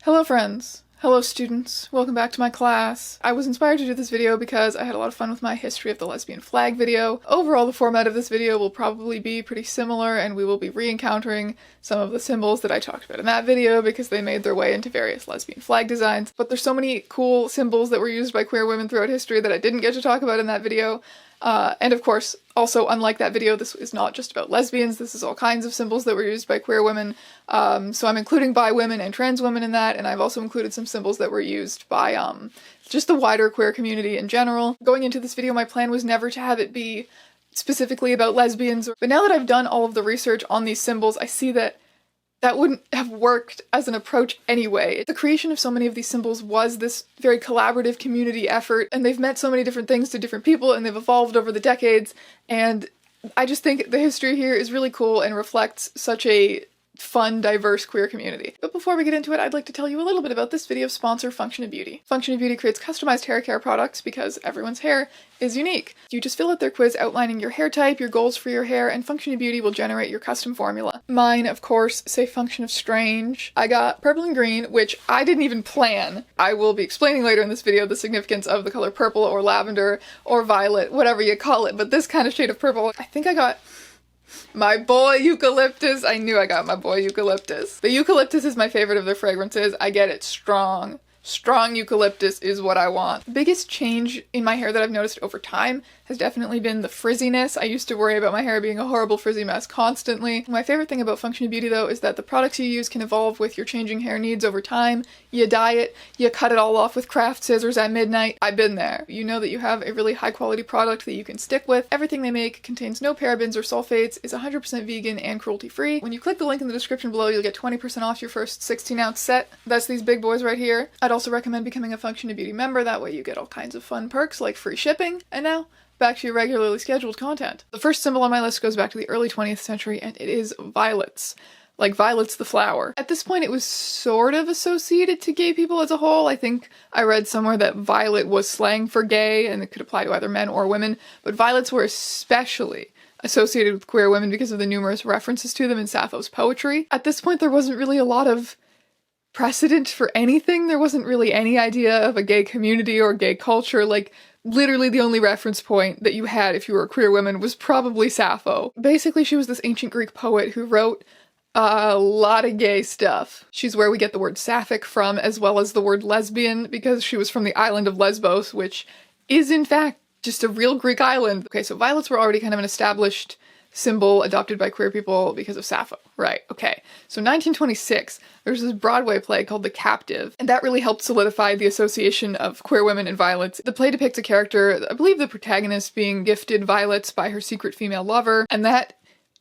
Hello friends! Hello students! Welcome back to my class. I was inspired to do this video because I had a lot of fun with my History of the Lesbian Flag video. Overall, the format of this video will probably be pretty similar, and we will be re-encountering some of the symbols that I talked about in that video because they made their way into various lesbian flag designs. But there's so many cool symbols that were used by queer women throughout history that I didn't get to talk about in that video. And of course, also unlike that video, this is not just about lesbians, this is all kinds of symbols that were used by queer women. So I'm including bi women and trans women in that, and I've also included some symbols that were used by just the wider queer community in general. Going into this video, my plan was never to have it be specifically about lesbians, but now that I've done all of the research on these symbols, I see that that wouldn't have worked as an approach anyway. The creation of so many of these symbols was this very collaborative community effort, and they've meant so many different things to different people, and they've evolved over the decades, and I just think the history here is really cool and reflects such a fun, diverse queer community. But before we get into it, I'd like to tell you a little bit about this video's sponsor, Function of Beauty. Function of Beauty creates customized hair care products because everyone's hair is unique. You just fill out their quiz outlining your hair type, your goals for your hair, and Function of Beauty will generate your custom formula. Mine, of course, say Function of Strange. I got purple and green, which I didn't even plan. I will be explaining later in this video the significance of the color purple or lavender or violet, whatever you call it, but this kind of shade of purple, I think I got my boy Eucalyptus. I knew I got my boy Eucalyptus. The Eucalyptus is my favorite of their fragrances. I get it strong. Strong eucalyptus is what I want. The biggest change in my hair that I've noticed over time has definitely been the frizziness. I used to worry about my hair being a horrible frizzy mess constantly. My favorite thing about Function of Beauty though is that the products you use can evolve with your changing hair needs over time. You dye it, you cut it all off with craft scissors at midnight. I've been there. You know that you have a really high quality product that you can stick with. Everything they make contains no parabens or sulfates, is 100% vegan and cruelty free. When you click the link in the description below, you'll get 20% off your first 16-ounce set. That's these big boys right here. I'd also recommend becoming a Function of Beauty member. That way you get all kinds of fun perks like free shipping. And now, back to your regularly scheduled content. The first symbol on my list goes back to the early 20th century, and it is violets. Like violets the flower. At this point it was sort of associated to gay people as a whole. I think I read somewhere that violet was slang for gay, and it could apply to either men or women, but violets were especially associated with queer women because of the numerous references to them in Sappho's poetry. At this point there wasn't really a lot of precedent for anything. There wasn't really any idea of a gay community or gay culture. Like, literally the only reference point that you had if you were a queer woman was probably Sappho. Basically, she was this ancient Greek poet who wrote a lot of gay stuff. She's where we get the word sapphic from, as well as the word lesbian, because she was from the island of Lesbos, which is in fact just a real Greek island. Okay, so violets were already kind of an established symbol adopted by queer people because of Sappho. Right, okay. So 1926, there was this Broadway play called The Captive, and that really helped solidify the association of queer women and violets. The play depicts a character, I believe the protagonist, being gifted violets by her secret female lover, and that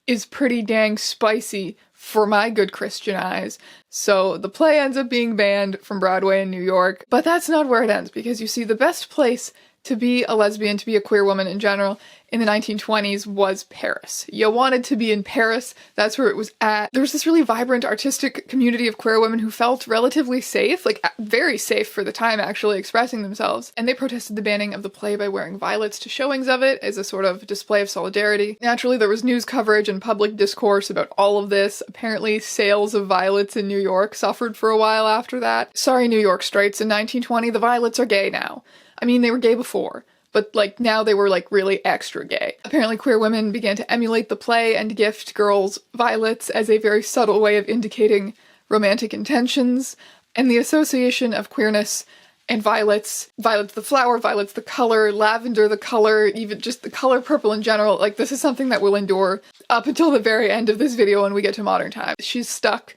is pretty dang spicy for my good Christian eyes. So the play ends up being banned from Broadway in New York, but that's not where it ends, because you see, the best place to be a lesbian, to be a queer woman in general, in the 1920s was Paris. You wanted to be in Paris, that's where it was at. There was this really vibrant artistic community of queer women who felt relatively safe, like very safe for the time actually, expressing themselves. And they protested the banning of the play by wearing violets to showings of it as a sort of display of solidarity. Naturally, there was news coverage and public discourse about all of this. Apparently, sales of violets in New York suffered for a while after that. Sorry, New York straights, in 1920 the violets are gay now. I mean, they were gay before, but like now they were like really extra gay. Apparently queer women began to emulate the play and gift girls violets as a very subtle way of indicating romantic intentions, and the association of queerness and violets, violets the flower, violets the color, lavender the color, even just the color purple in general, like this is something that will endure up until the very end of this video when we get to modern times. She's stuck,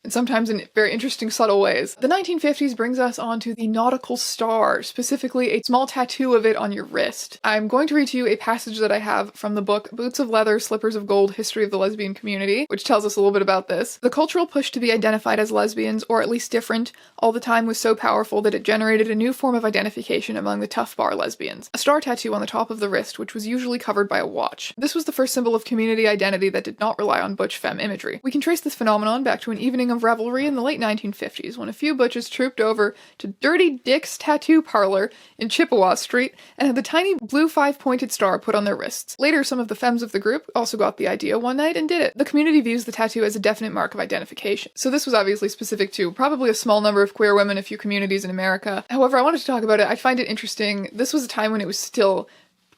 and sometimes in very interesting, subtle ways. The 1950s brings us on to the Nautical Star, specifically a small tattoo of it on your wrist. I'm going to read to you a passage that I have from the book Boots of Leather, Slippers of Gold, History of the Lesbian Community, which tells us a little bit about this. The cultural push to be identified as lesbians, or at least different, all the time was so powerful that it generated a new form of identification among the tough bar lesbians. A star tattoo on the top of the wrist, which was usually covered by a watch. This was the first symbol of community identity that did not rely on butch femme imagery. We can trace this phenomenon back to an evening of revelry in the late 1950s when a few butches trooped over to Dirty Dick's Tattoo Parlor in Chippewa Street and had the tiny blue 5-pointed star put on their wrists. Later, some of the femmes of the group also got the idea one night and did it. The community views the tattoo as a definite mark of identification. So this was obviously specific to probably a small number of queer women, a few communities in America. However, I wanted to talk about it. I find it interesting. This was a time when it was still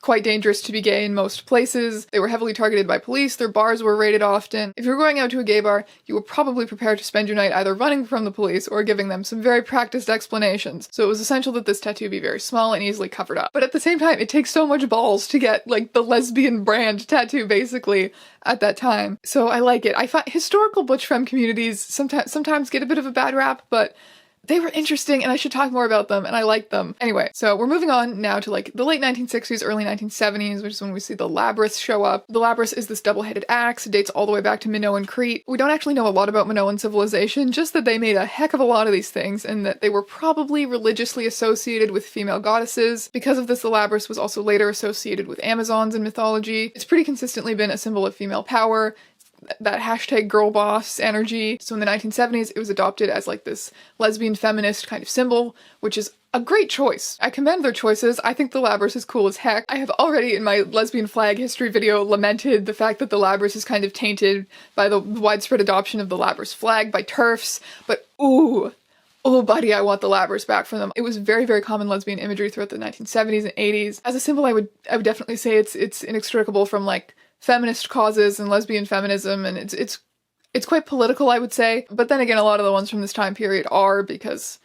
quite dangerous to be gay in most places. They were heavily targeted by police, their bars were raided often. If you were going out to a gay bar, you were probably prepared to spend your night either running from the police or giving them some very practiced explanations. So it was essential that this tattoo be very small and easily covered up. But at the same time, it takes so much balls to get, like, the lesbian brand tattoo, basically, at that time. So I like it. I find historical butch femme communities sometimes get a bit of a bad rap, but they were interesting and I should talk more about them, and I liked them. Anyway, so we're moving on now to like the late 1960s, early 1970s, which is when we see the labrys show up. The labrys is this double-headed axe. It dates all the way back to Minoan Crete. We don't actually know a lot about Minoan civilization, just that they made a heck of a lot of these things and that they were probably religiously associated with female goddesses. Because of this, the labrys was also later associated with Amazons in mythology. It's pretty consistently been a symbol of female power, that hashtag girl boss energy. So in the 1970s, it was adopted as like this lesbian feminist kind of symbol, which is a great choice. I commend their choices. I think the labrys is cool as heck. I have already in my lesbian flag history video lamented the fact that the labrys is kind of tainted by the widespread adoption of the labrys flag by TERFs, but ooh, oh buddy, I want the labrys back from them. It was very, very common lesbian imagery throughout the 1970s and 80s. As a symbol, I would definitely say it's inextricable from like feminist causes and lesbian feminism, and it's quite political, I would say. But then again, a lot of the ones from this time period are, because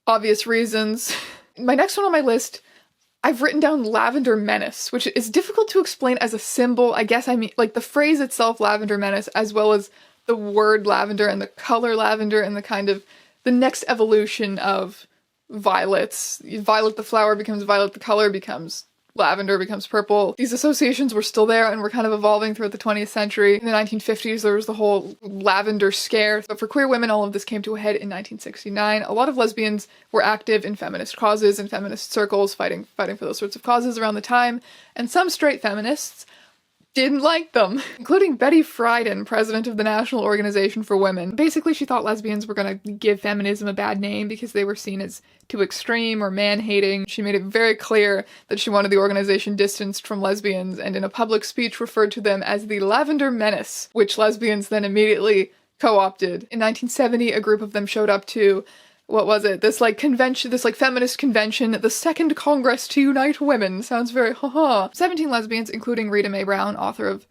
obvious reasons. My next one on my list, I've written down lavender menace, which is difficult to explain as a symbol. I guess I mean like the phrase itself, lavender menace, as well as the word lavender and the color lavender and the kind of the next evolution of violets. Violet the flower becomes violet, the color becomes lavender, becomes purple. These associations were still there and were kind of evolving throughout the 20th century. In the 1950s, there was the whole lavender scare. But for queer women, all of this came to a head in 1969. A lot of lesbians were active in feminist causes and feminist circles, fighting for those sorts of causes around the time. And some straight feminists didn't like them, including Betty Friedan, president of the National Organization for Women. Basically, she thought lesbians were going to give feminism a bad name because they were seen as too extreme or man-hating. She made it very clear that she wanted the organization distanced from lesbians, and in a public speech referred to them as the Lavender Menace, which lesbians then immediately co-opted. In 1970, a group of them showed up to what was it? This like convention, this like feminist convention, the Second Congress to Unite Women. Sounds very haha. 17 lesbians, including Rita Mae Brown, author of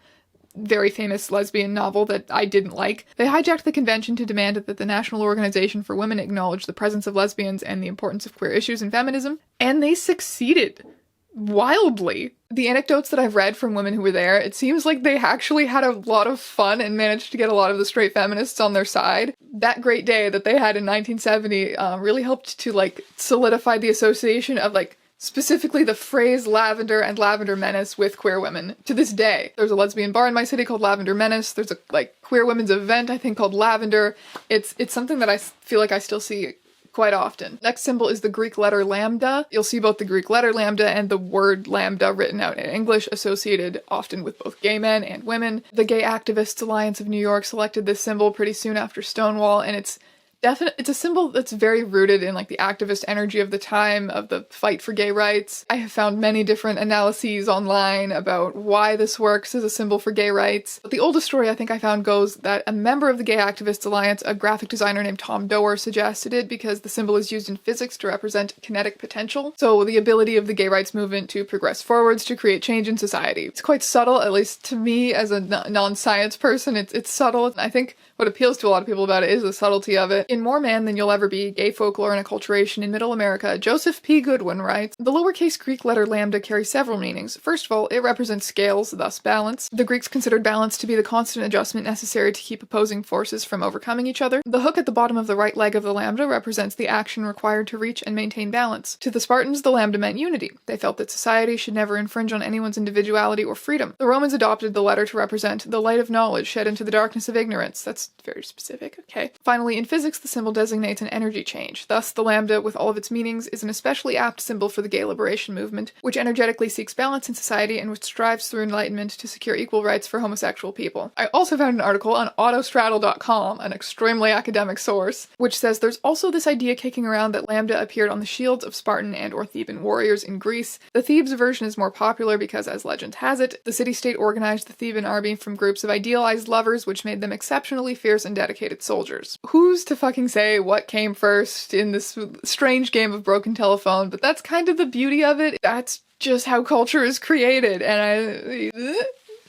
very famous lesbian novel that I didn't like. They hijacked the convention to demand that the National Organization for Women acknowledge the presence of lesbians and the importance of queer issues in feminism, and they succeeded. Wildly. The anecdotes that I've read from women who were there, it seems like they actually had a lot of fun and managed to get a lot of the straight feminists on their side. That great day that they had in 1970 really helped to like solidify the association of like specifically the phrase lavender and lavender menace with queer women to this day. There's a lesbian bar in my city called Lavender Menace. There's a like queer women's event I think called Lavender. It's something that I feel like I still see quite often. Next symbol is the Greek letter lambda. You'll see both the Greek letter lambda and the word lambda written out in English, associated often with both gay men and women. The Gay Activists Alliance of New York selected this symbol pretty soon after Stonewall, and it's a symbol that's very rooted in like the activist energy of the time, of the fight for gay rights. I have found many different analyses online about why this works as a symbol for gay rights. But the oldest story I think I found goes that a member of the Gay Activists Alliance, a graphic designer named Tom Doerr, suggested it because the symbol is used in physics to represent kinetic potential. So the ability of the gay rights movement to progress forwards, to create change in society. It's quite subtle, at least to me as a non-science person. It's subtle. I think what appeals to a lot of people about it is the subtlety of it. In More Man Than You'll Ever Be, Gay Folklore and Acculturation in Middle America, Joseph P. Goodwin writes, the lowercase Greek letter lambda carries several meanings. First of all, it represents scales, thus balance. The Greeks considered balance to be the constant adjustment necessary to keep opposing forces from overcoming each other. The hook at the bottom of the right leg of the lambda represents the action required to reach and maintain balance. To the Spartans, the lambda meant unity. They felt that society should never infringe on anyone's individuality or freedom. The Romans adopted the letter to represent the light of knowledge shed into the darkness of ignorance. That's That's very specific, okay. Finally, in physics, the symbol designates an energy change. Thus, the lambda, with all of its meanings, is an especially apt symbol for the gay liberation movement, which energetically seeks balance in society and which strives through enlightenment to secure equal rights for homosexual people. I also found an article on autostraddle.com, an extremely academic source, which says there's also this idea kicking around that lambda appeared on the shields of Spartan and or Theban warriors in Greece. The Thebes version is more popular because, as legend has it, the city-state organized the Theban army from groups of idealized lovers, which made them exceptionally fierce and dedicated soldiers. Who's to fucking say what came first in this strange game of broken telephone, but that's kind of the beauty of it. That's just how culture is created, and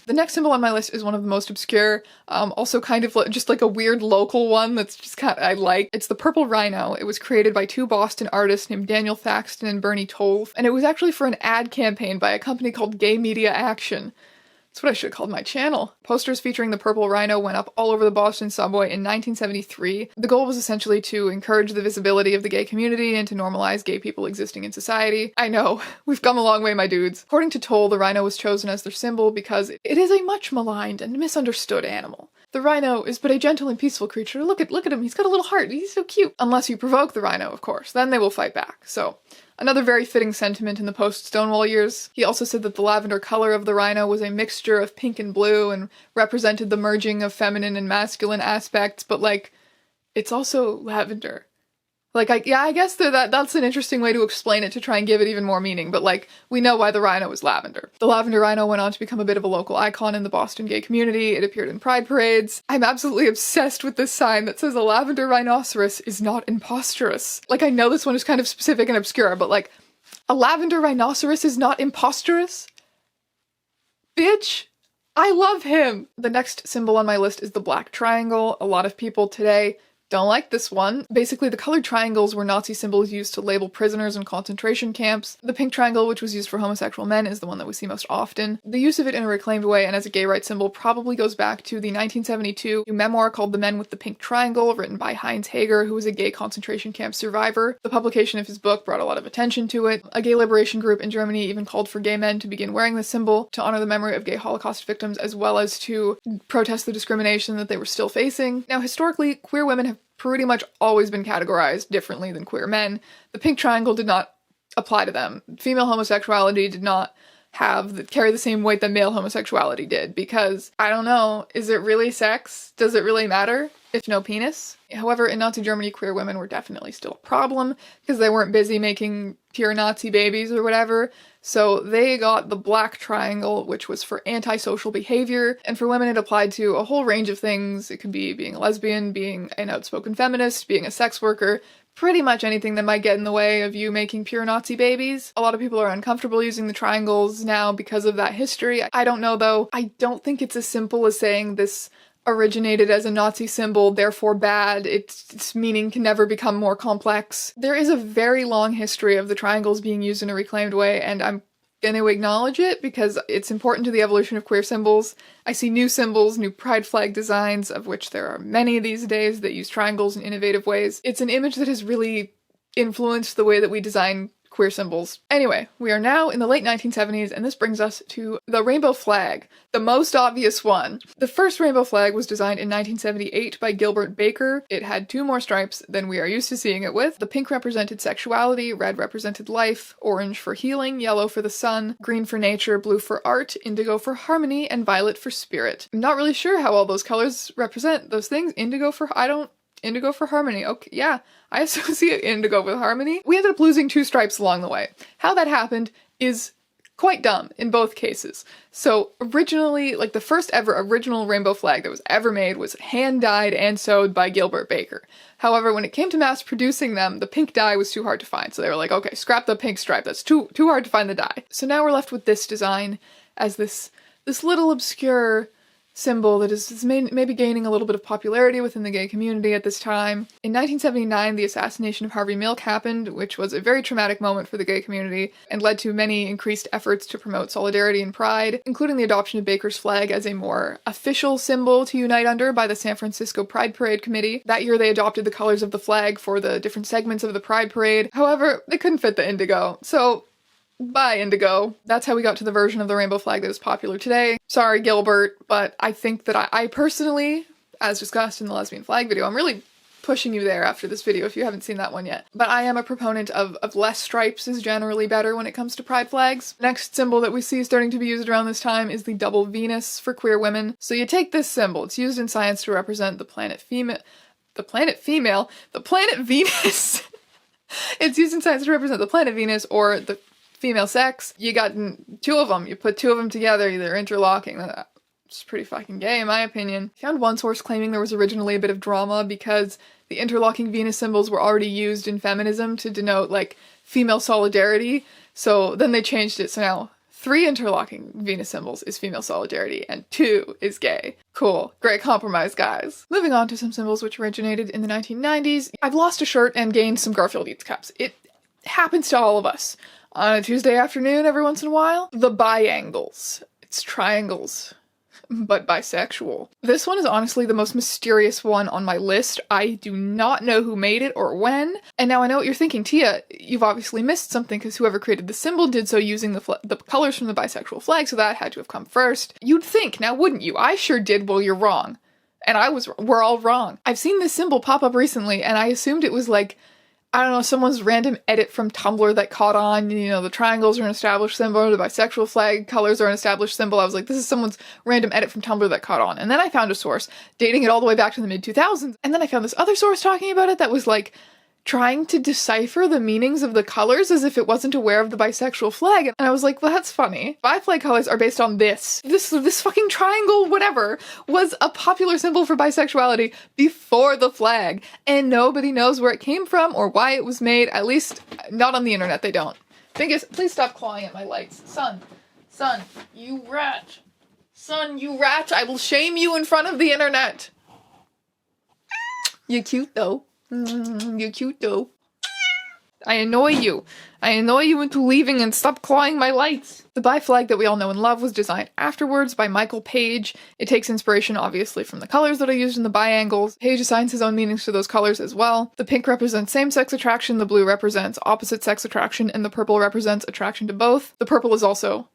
The next symbol on my list is one of the most obscure, also kind of just like a weird local one that's just kind of, I like. It's the purple rhino. It was created by two Boston artists named Daniel Thaxton and Bernie Tolf, and it was actually for an ad campaign by a company called Gay Media Action. That's what I should have called my channel. Posters featuring the purple rhino went up all over the Boston subway in 1973. The goal was essentially to encourage the visibility of the gay community and to normalize gay people existing in society. I know, we've come a long way, my dudes. According to Toll, the rhino was chosen as their symbol because it is a much maligned and misunderstood animal. The rhino is but a gentle and peaceful creature. Look at him, he's got a little heart, he's so cute. Unless you provoke the rhino, of course, then they will fight back. So, another very fitting sentiment in the post-Stonewall years. He also said that the lavender color of the rhino was a mixture of pink and blue and represented the merging of feminine and masculine aspects, but like, it's also lavender. Like, I guess that's an interesting way to explain it to try and give it even more meaning, but like, we know why the rhino is lavender. The lavender rhino went on to become a bit of a local icon in the Boston gay community. It appeared in pride parades. I'm absolutely obsessed with this sign that says a lavender rhinoceros is not imposterous. Like, I know this one is kind of specific and obscure, but like, a lavender rhinoceros is not imposterous? Bitch! I love him! The next symbol on my list is the black triangle. A lot of people today don't like this one. Basically, the colored triangles were Nazi symbols used to label prisoners in concentration camps. The pink triangle, which was used for homosexual men, is the one that we see most often. The use of it in a reclaimed way and as a gay rights symbol probably goes back to the 1972 memoir called The Men with the Pink Triangle, written by Heinz Hager, who was a gay concentration camp survivor. The publication of his book brought a lot of attention to it. A gay liberation group in Germany even called for gay men to begin wearing this symbol to honor the memory of gay Holocaust victims, as well as to protest the discrimination that they were still facing. Now, historically, queer women have pretty much always been categorized differently than queer men. The pink triangle did not apply to them. Female homosexuality did not carry the same weight that male homosexuality did, because, I don't know, is it really sex? Does it really matter if no penis? However, in Nazi Germany, queer women were definitely still a problem, because they weren't busy making pure Nazi babies or whatever, so they got the black triangle, which was for antisocial behavior, and for women it applied to a whole range of things. It could be being a lesbian, being an outspoken feminist, being a sex worker, pretty much anything that might get in the way of you making pure Nazi babies. A lot of people are uncomfortable using the triangles now because of that history. I don't know though. I don't think it's as simple as saying this originated as a Nazi symbol, therefore bad. Its meaning can never become more complex. There is a very long history of the triangles being used in a reclaimed way, and I'm going to acknowledge it because it's important to the evolution of queer symbols. I see new symbols, new pride flag designs, of which there are many these days that use triangles in innovative ways. It's an image that has really influenced the way that we design queer symbols. Anyway, we are now in the late 1970s, and this brings us to the rainbow flag, the most obvious one. The first rainbow flag was designed in 1978 by Gilbert Baker. It had 2 more stripes than we are used to seeing it with. The pink represented sexuality, red represented life, orange for healing, yellow for the sun, green for nature, blue for art, indigo for harmony, and violet for spirit. I'm not really sure how all those colors represent those things. Indigo for harmony. Okay, yeah, I associate indigo with harmony. We ended up losing 2 stripes along the way. How that happened is quite dumb in both cases. So originally, like the first ever original rainbow flag that was ever made was hand-dyed and sewed by Gilbert Baker. However, when it came to mass producing them, the pink dye was too hard to find. So they were like, okay, scrap the pink stripe. That's too hard to find the dye. So now we're left with this design as this little obscure symbol that is maybe gaining a little bit of popularity within the gay community at this time. In 1979, the assassination of Harvey Milk happened, which was a very traumatic moment for the gay community and led to many increased efforts to promote solidarity and pride, including the adoption of Baker's flag as a more official symbol to unite under by the San Francisco Pride Parade Committee. That year, they adopted the colors of the flag for the different segments of the Pride Parade. However, they couldn't fit the indigo, so bye, indigo. That's how we got to the version of the rainbow flag that is popular today. Sorry, Gilbert, but I think that I personally, as discussed in the lesbian flag video. I'm really pushing you there after this video if you haven't seen that one yet. But I am a proponent of less stripes is generally better when it comes to pride flags. Next symbol that we see starting to be used around this time is the double Venus for queer women. So you take this symbol, it's used in science to represent the planet Venus. It's used in science to represent the planet Venus or the female sex. You got two of them, you put two of them together, they're interlocking. It's pretty fucking gay in my opinion. I found one source claiming there was originally a bit of drama because the interlocking Venus symbols were already used in feminism to denote, like, female solidarity. So then they changed it, so now 3 interlocking Venus symbols is female solidarity and 2 is gay. Cool. Great compromise, guys. Moving on to some symbols which originated in the 1990s. I've lost a shirt and gained some Garfield Eats cups. It happens to all of us. On a Tuesday afternoon every once in a while. The biangles. It's triangles, but bisexual. This one is honestly the most mysterious one on my list. I do not know who made it or when. And now I know what you're thinking, Tia, you've obviously missed something because whoever created the symbol did so using the colors from the bisexual flag, so that had to have come first. You'd think, now wouldn't you? I sure did. Well, you're wrong. And we're all wrong. I've seen this symbol pop up recently and I assumed it was like, I don't know, someone's random edit from Tumblr that caught on, you know, the triangles are an established symbol, the bisexual flag colors are an established symbol. I was like, this is someone's random edit from Tumblr that caught on. And then I found a source dating it all the way back to the mid-2000s. And then I found this other source talking about it that was like, trying to decipher the meanings of the colors as if it wasn't aware of the bisexual flag. And I was like, well, that's funny. Bi flag colors are based on this. This fucking triangle, whatever, was a popular symbol for bisexuality before the flag. And nobody knows where it came from or why it was made. At least, not on the internet, they don't. Please stop clawing at my lights. Son, you rat. Son, you rat. I will shame you in front of the internet. You're cute, though. You're cute though. I annoy you. I annoy you into leaving and stop clawing my lights. The bi flag that we all know and love was designed afterwards by Michael Page. It takes inspiration obviously from the colors that are used in the biangles. Page assigns his own meanings to those colors as well. The pink represents same-sex attraction, the blue represents opposite-sex attraction, and the purple represents attraction to both. The purple is also,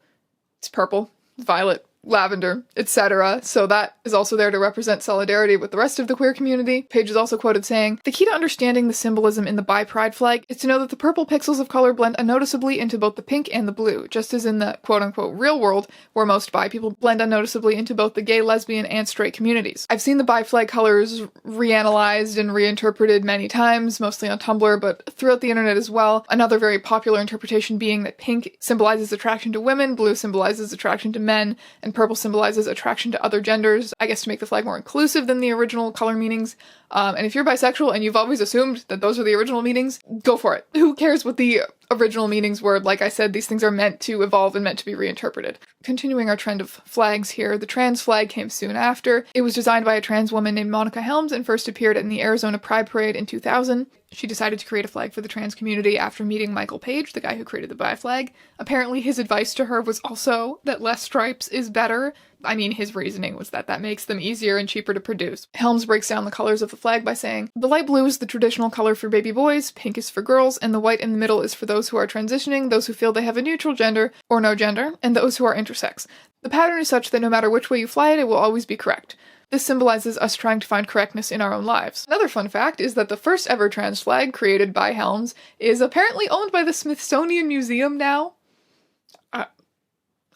it's purple, violet, lavender, etc. So that is also there to represent solidarity with the rest of the queer community. Page is also quoted saying, "The key to understanding the symbolism in the bi pride flag is to know that the purple pixels of color blend unnoticeably into both the pink and the blue, just as in the quote-unquote real world, where most bi people blend unnoticeably into both the gay, lesbian, and straight communities." I've seen the bi flag colors reanalyzed and reinterpreted many times, mostly on Tumblr, but throughout the internet as well. Another very popular interpretation being that pink symbolizes attraction to women, blue symbolizes attraction to men, and purple symbolizes attraction to other genders, I guess to make the flag more inclusive than the original color meanings. And if you're bisexual and you've always assumed that those are the original meanings, go for it. Who cares what the original meanings were? Like I said, these things are meant to evolve and meant to be reinterpreted. Continuing our trend of flags here, the trans flag came soon after. It was designed by a trans woman named Monica Helms and first appeared in the Arizona Pride Parade in 2000. She decided to create a flag for the trans community after meeting Michael Page, the guy who created the bi flag. Apparently his advice to her was also that less stripes is better. I mean, his reasoning was that that makes them easier and cheaper to produce. Helms breaks down the colors of the flag by saying, "The light blue is the traditional color for baby boys, pink is for girls, and the white in the middle is for those who are transitioning, those who feel they have a neutral gender or no gender, and those who are intersex. The pattern is such that no matter which way you fly it, it will always be correct. This symbolizes us trying to find correctness in our own lives." Another fun fact is that the first ever trans flag created by Helms is apparently owned by the Smithsonian Museum now.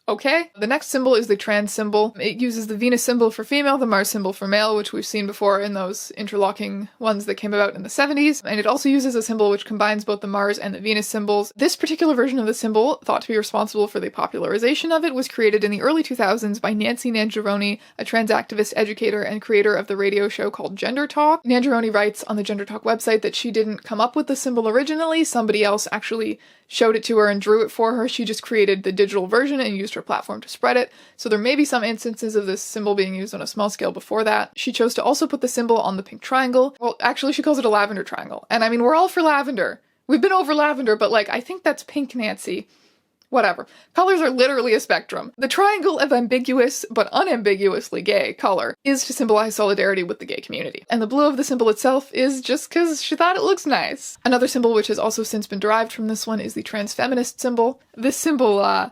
Okay. The next symbol is the trans symbol. It uses the Venus symbol for female, the Mars symbol for male, which we've seen before in those interlocking ones that came about in the 70s. And it also uses a symbol which combines both the Mars and the Venus symbols. This particular version of the symbol, thought to be responsible for the popularization of it, was created in the early 2000s by Nancy Nangeroni, a trans activist, educator, and creator of the radio show called Gender Talk. Nangeroni writes on the Gender Talk website that she didn't come up with the symbol originally. Somebody else actually showed it to her and drew it for her. She just created the digital version and used her platform to spread it. So there may be some instances of this symbol being used on a small scale before that. She chose to also put the symbol on the pink triangle. Well, actually she calls it a lavender triangle. And I mean, we're all for lavender. We've been over lavender, but like, I think that's pink, Nancy. Whatever. Colors are literally a spectrum. The triangle of ambiguous, but unambiguously gay color is to symbolize solidarity with the gay community. And the blue of the symbol itself is just because she thought it looks nice. Another symbol which has also since been derived from this one is the trans feminist symbol. This symbol,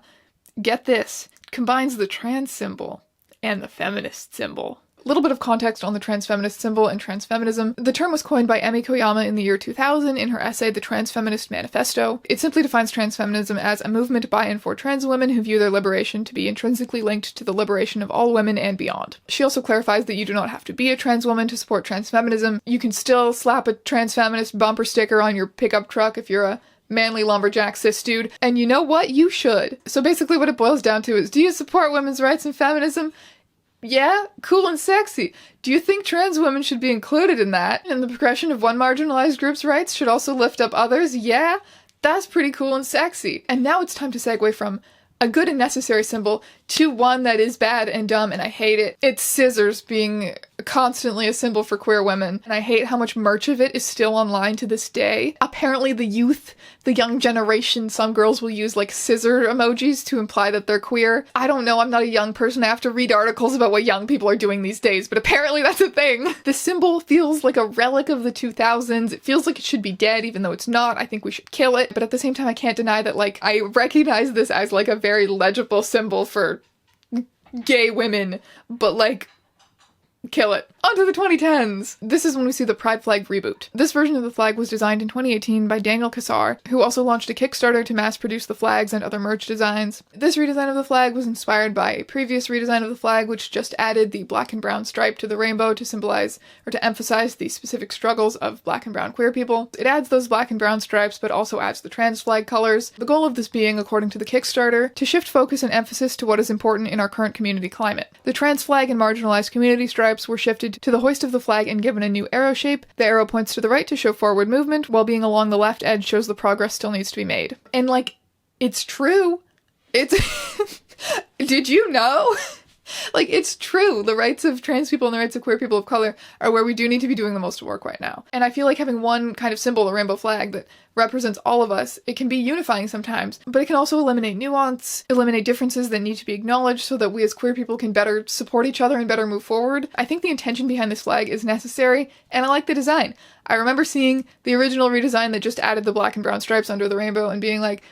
get this, combines the trans symbol and the feminist symbol. A little bit of context on the transfeminist symbol and transfeminism. The term was coined by Emi Koyama in the year 2000 in her essay The Transfeminist Manifesto. It simply defines transfeminism as a movement by and for trans women who view their liberation to be intrinsically linked to the liberation of all women and beyond. She also clarifies that you do not have to be a trans woman to support transfeminism. You can still slap a transfeminist bumper sticker on your pickup truck if you're a manly lumberjack cis dude, and you know what? You should. So basically what it boils down to is, do you support women's rights and feminism? Yeah, cool and sexy. Do you think trans women should be included in that? And the progression of one marginalized group's rights should also lift up others? Yeah, that's pretty cool and sexy. And now it's time to segue from a good and necessary symbol to one that is bad and dumb and I hate it. It's scissors being constantly a symbol for queer women, and I hate how much merch of it is still online to this day. Apparently the youth, the young generation, some girls will use like scissor emojis to imply that they're queer. I don't know, I'm not a young person, I have to read articles about what young people are doing these days, but apparently that's a thing. The symbol feels like a relic of the 2000s. It feels like it should be dead even though it's not. I think we should kill it, but at the same time I can't deny that like I recognize this as like a very legible symbol for gay women, but like kill it. On to the 2010s! This is when we see the Pride flag reboot. This version of the flag was designed in 2018 by Daniel Cassar, who also launched a Kickstarter to mass produce the flags and other merch designs. This redesign of the flag was inspired by a previous redesign of the flag, which just added the black and brown stripe to the rainbow to symbolize or to emphasize the specific struggles of black and brown queer people. It adds those black and brown stripes, but also adds the trans flag colors. The goal of this being, according to the Kickstarter, to shift focus and emphasis to what is important in our current community climate. The trans flag and marginalized community stripes were shifted to the hoist of the flag and given a new arrow shape. The arrow points to the right to show forward movement, while being along the left edge shows the progress still needs to be made. And like, it's true. It's did you know? Like, it's true. The rights of trans people and the rights of queer people of color are where we do need to be doing the most work right now. And I feel like having one kind of symbol, the rainbow flag, that represents all of us, it can be unifying sometimes, but it can also eliminate nuance, eliminate differences that need to be acknowledged so that we as queer people can better support each other and better move forward. I think the intention behind this flag is necessary, and I like the design. I remember seeing the original redesign that just added the black and brown stripes under the rainbow and being like,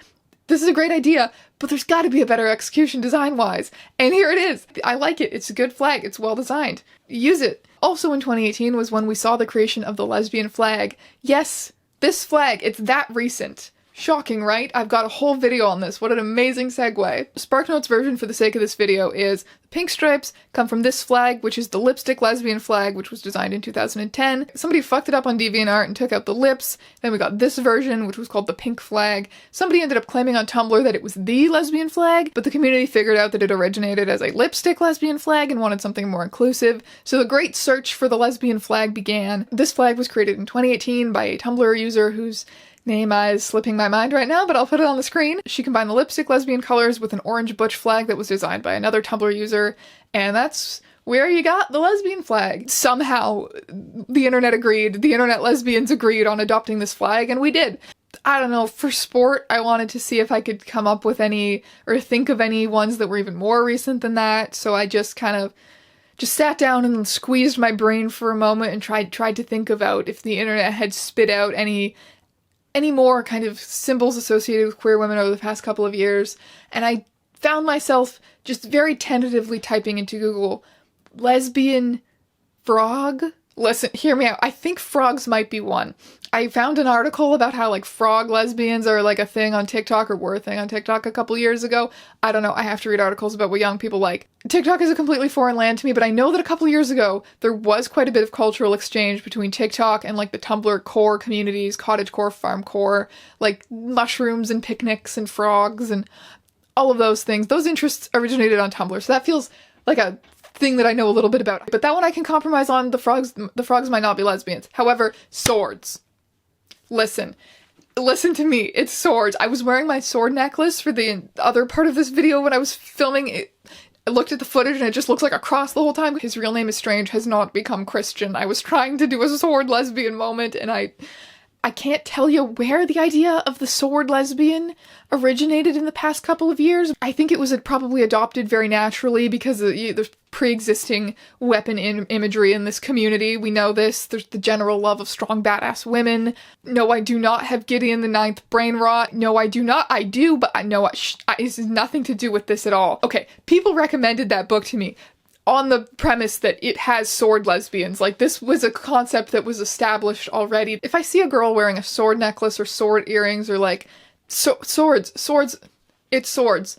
this is a great idea, but there's gotta be a better execution design-wise. And here it is. I like it. It's a good flag. It's well designed. Use it. Also in 2018 was when we saw the creation of the lesbian flag. Yes, this flag, it's that recent. Shocking, right? I've got a whole video on this. What an amazing segue. SparkNote's version for the sake of this video is the pink stripes come from this flag, which is the lipstick lesbian flag, which was designed in 2010. Somebody fucked it up on DeviantArt and took out the lips. Then we got this version, which was called the pink flag. Somebody ended up claiming on Tumblr that it was the lesbian flag, but the community figured out that it originated as a lipstick lesbian flag and wanted something more inclusive. So the great search for the lesbian flag began. This flag was created in 2018 by a Tumblr user whose name is slipping my mind right now, but I'll put it on the screen. She combined the lipstick lesbian colors with an orange butch flag that was designed by another Tumblr user, and that's where you got the lesbian flag. Somehow, the internet agreed, the internet lesbians agreed on adopting this flag, and we did. I don't know, for sport, I wanted to see if I could come up with any, or think of any ones that were even more recent than that, so I just kind of sat down and squeezed my brain for a moment and tried to think about if the internet had spit out any more kind of symbols associated with queer women over the past couple of years, and I found myself just very tentatively typing into Google, lesbian frog? Listen, hear me out. I think frogs might be one. I found an article about how, like, frog lesbians are, like, a thing on TikTok, or were a thing on TikTok a couple years ago. I don't know, I have to read articles about what young people like. TikTok is a completely foreign land to me, but I know that a couple years ago, there was quite a bit of cultural exchange between TikTok and, like, the Tumblr core communities, cottagecore, farmcore, like, mushrooms and picnics and frogs and all of those things. Those interests originated on Tumblr, so that feels like a thing that I know a little bit about. But that one I can compromise on. The frogs might not be lesbians. However, swords. Listen to me, it's swords. I was wearing my sword necklace for the other part of this video when I was filming it. I looked at the footage and it just looks like a cross the whole time. His real name is Strange, has not become Christian. I was trying to do a sword lesbian moment, and I can't tell you where the idea of the sword lesbian originated in the past couple of years. I think it was probably adopted very naturally because there's pre-existing weapon imagery in this community. We know this. There's the general love of strong badass women. No, I do not have Gideon the Ninth brain rot. No, I do not. I do, but I know it has nothing to do with this at all. Okay, people recommended that book to me. on the premise that it has sword lesbians. Like, this was a concept that was established already. If I see a girl wearing a sword necklace or sword earrings or like swords, it's swords.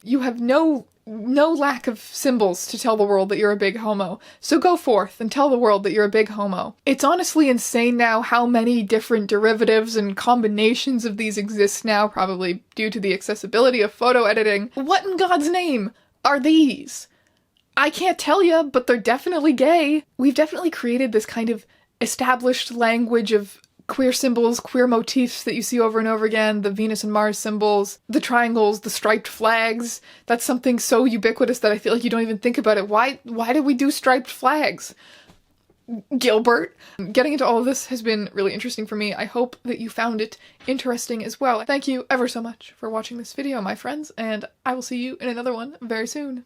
You have no lack of symbols to tell the world that you're a big homo. So go forth and tell the world that you're a big homo. It's honestly insane now how many different derivatives and combinations of these exist now, probably due to the accessibility of photo editing. What in God's name are these? I can't tell you, but they're definitely gay. We've definitely created this kind of established language of queer symbols, queer motifs that you see over and over again, the Venus and Mars symbols, the triangles, the striped flags. That's something so ubiquitous that I feel like you don't even think about it. Why did we do striped flags? Gilbert. Getting into all of this has been really interesting for me. I hope that you found it interesting as well. Thank you ever so much for watching this video, my friends, and I will see you in another one very soon.